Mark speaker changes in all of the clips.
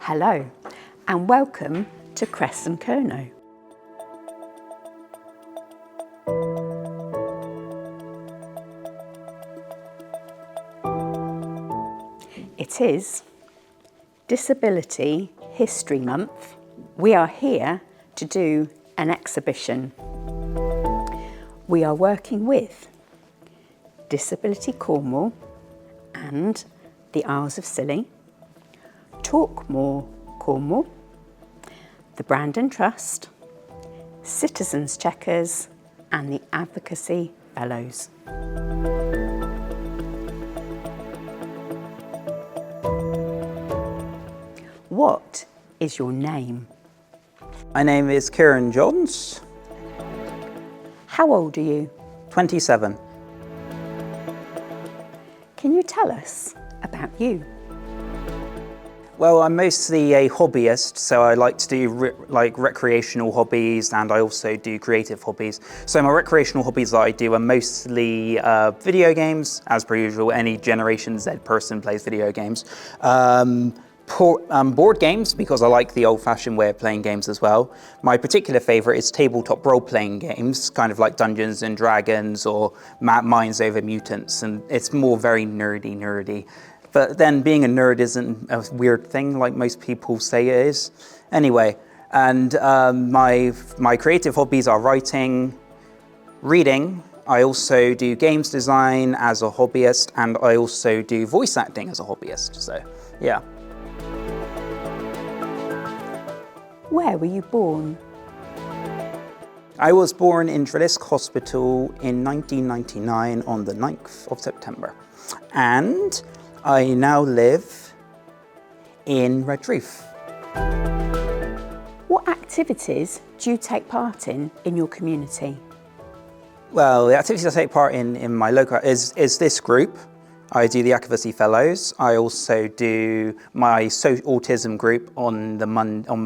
Speaker 1: Hello and welcome to Kresen Kernow. It is Disability History Month. We are here to do an exhibition. We are working with Disability Cornwall and the Isles of Scilly, TALKmoreCORNWALL, the Brandon Trust, Citizens Checkers and the Advocacy Fellows. What is your name?
Speaker 2: My name is Kieran Johns.
Speaker 1: How old are you?
Speaker 2: 27.
Speaker 1: Can you tell us about you?
Speaker 2: Well, I'm mostly a hobbyist, so I like to do recreational hobbies, and I also do creative hobbies. So my recreational hobbies that I do are mostly video games, as per usual. Any Generation Z person plays video games. Board games, because I like the old-fashioned way of playing games as well. My particular favourite is tabletop role-playing games, kind of like Dungeons and Dragons or Minds Over Mutants, and it's more very nerdy. But then being a nerd isn't a weird thing like most people say it is. Anyway, and my creative hobbies are writing, reading. I also do games design as a hobbyist, and I also do voice acting as a hobbyist, so yeah.
Speaker 1: Where were you born?
Speaker 2: I was born in Treliske Hospital in 1999 on the 9th of September. And I now live in Redruth.
Speaker 1: What activities do you take part in your community?
Speaker 2: Well, the activities I take part in my local is this group. I do the Advocacy Fellows. I also do my autism group on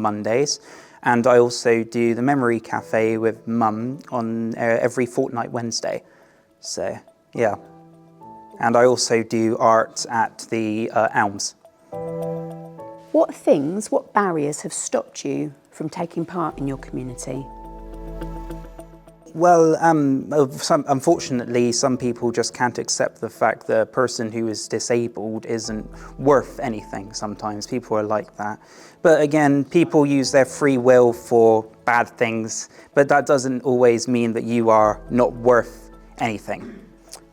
Speaker 2: Mondays, and I also do the Memory Cafe with Mum on every fortnight Wednesday. So yeah, and I also do art at the Elms.
Speaker 1: What barriers have stopped you from taking part in your community?
Speaker 2: Well, unfortunately, some people just can't accept the fact that a person who is disabled isn't worth anything. Sometimes people are like that. But again, people use their free will for bad things, but that doesn't always mean that you are not worth anything.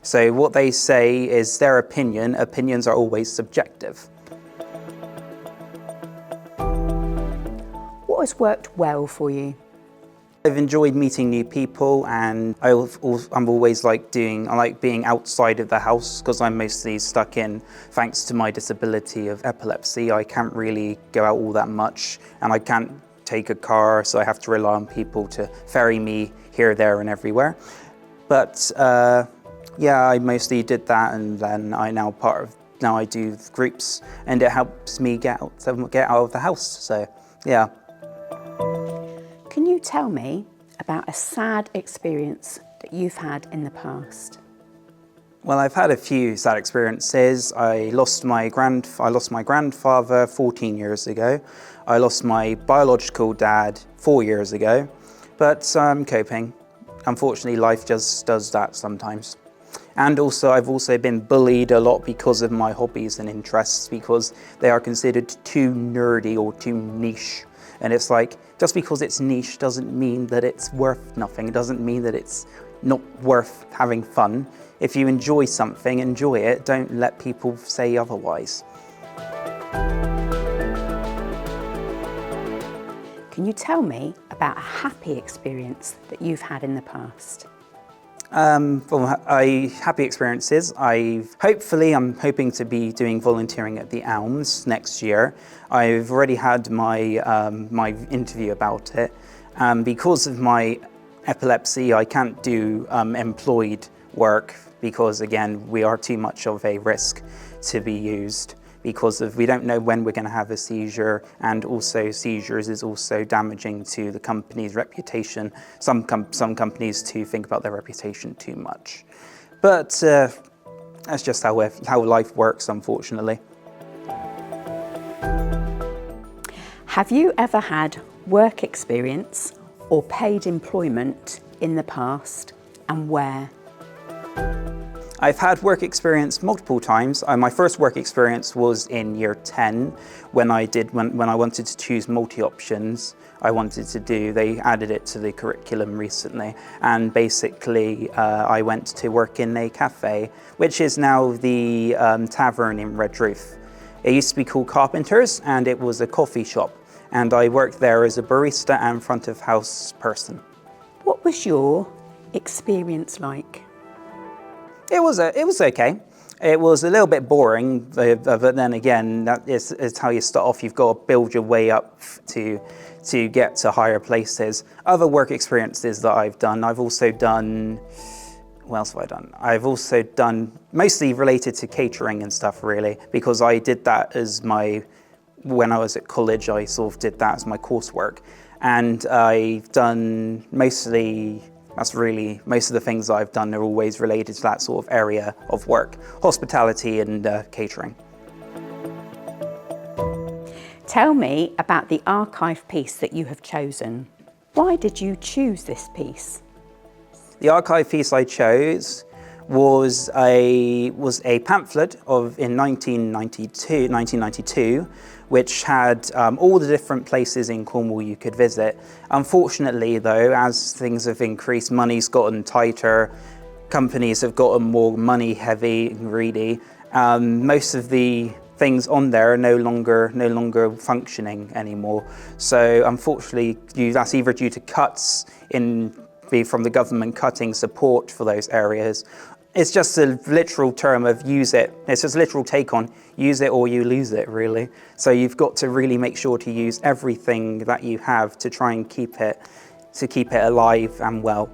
Speaker 2: So what they say is their opinion. Opinions are always subjective.
Speaker 1: What has worked well for you?
Speaker 2: I've enjoyed meeting new people, and I like being outside of the house because I'm mostly stuck in, thanks to my disability of epilepsy. I can't really go out all that much, and I can't take a car, so I have to rely on people to ferry me here, there and everywhere. But yeah, I mostly did that, and then now I do groups, and it helps me get out of the house, so yeah.
Speaker 1: Can you tell me about a sad experience that you've had in the past?
Speaker 2: Well, I've had a few sad experiences. I lost my grandfather 14 years ago. I lost my biological dad 4 years ago, but I'm coping. Unfortunately, life just does that sometimes. And also, I've also been bullied a lot because of my hobbies and interests, because they are considered too nerdy or too niche. And it's like, just because it's niche doesn't mean that it's worth nothing. It doesn't mean that it's not worth having fun. If you enjoy something, enjoy it. Don't let people say otherwise.
Speaker 1: Can you tell me about a happy experience that you've had in the past?
Speaker 2: Happy experiences. I'm hoping to be doing volunteering at the Elms next year. I've already had my interview about it. Because of my epilepsy, I can't do employed work because, again, we are too much of a risk to be used. Because we don't know when we're going to have a seizure, and also seizures is also damaging to the company's reputation. Some companies too think about their reputation too much, but that's just how life works, unfortunately.
Speaker 1: Have you ever had work experience or paid employment in the past, and where?
Speaker 2: I've had work experience multiple times. My first work experience was in year 10 when I wanted to choose multi-options. They added it to the curriculum recently, and basically I went to work in a cafe, which is now the Tavern in Redroof. It used to be called Carpenters, and it was a coffee shop, and I worked there as a barista and front of house person.
Speaker 1: What was your experience like?
Speaker 2: It was okay. It was a little bit boring, but then again, that is how you start off. You've got to build your way up to get to higher places. Other work experiences that I've done, what else have I done? I've also done mostly related to catering and stuff, really, because I did that when I was at college, I sort of did that as my coursework. And I've done most of the things that I've done are always related to that sort of area of work, hospitality and catering.
Speaker 1: Tell me about the archive piece that you have chosen. Why did you choose this piece?
Speaker 2: The archive piece I chose was a pamphlet in 1992, which had all the different places in Cornwall you could visit. Unfortunately though, as things have increased, money's gotten tighter, companies have gotten more money heavy and greedy. Most of the things on there are no longer functioning anymore. So unfortunately, that's either due to cuts from the government cutting support for those areas. It's just a literal term of use it. It's just a literal take on use it or you lose it, really. So you've got to really make sure to use everything that you have to try and keep it alive and well.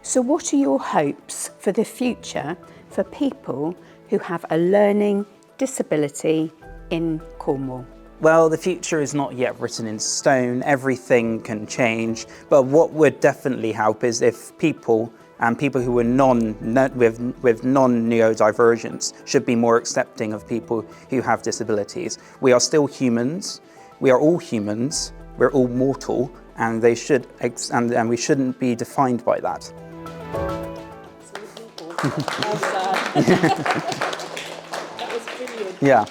Speaker 1: So what are your hopes for the future for people who have a learning disability in Cornwall?
Speaker 2: Well, the future is not yet written in stone. Everything can change. But what would definitely help is if people who are with non-neurodivergents should be more accepting of people who have disabilities. We are still humans. We are all humans. We're all mortal, and we shouldn't be defined by that.
Speaker 3: Absolutely. That was brilliant.
Speaker 2: Yeah.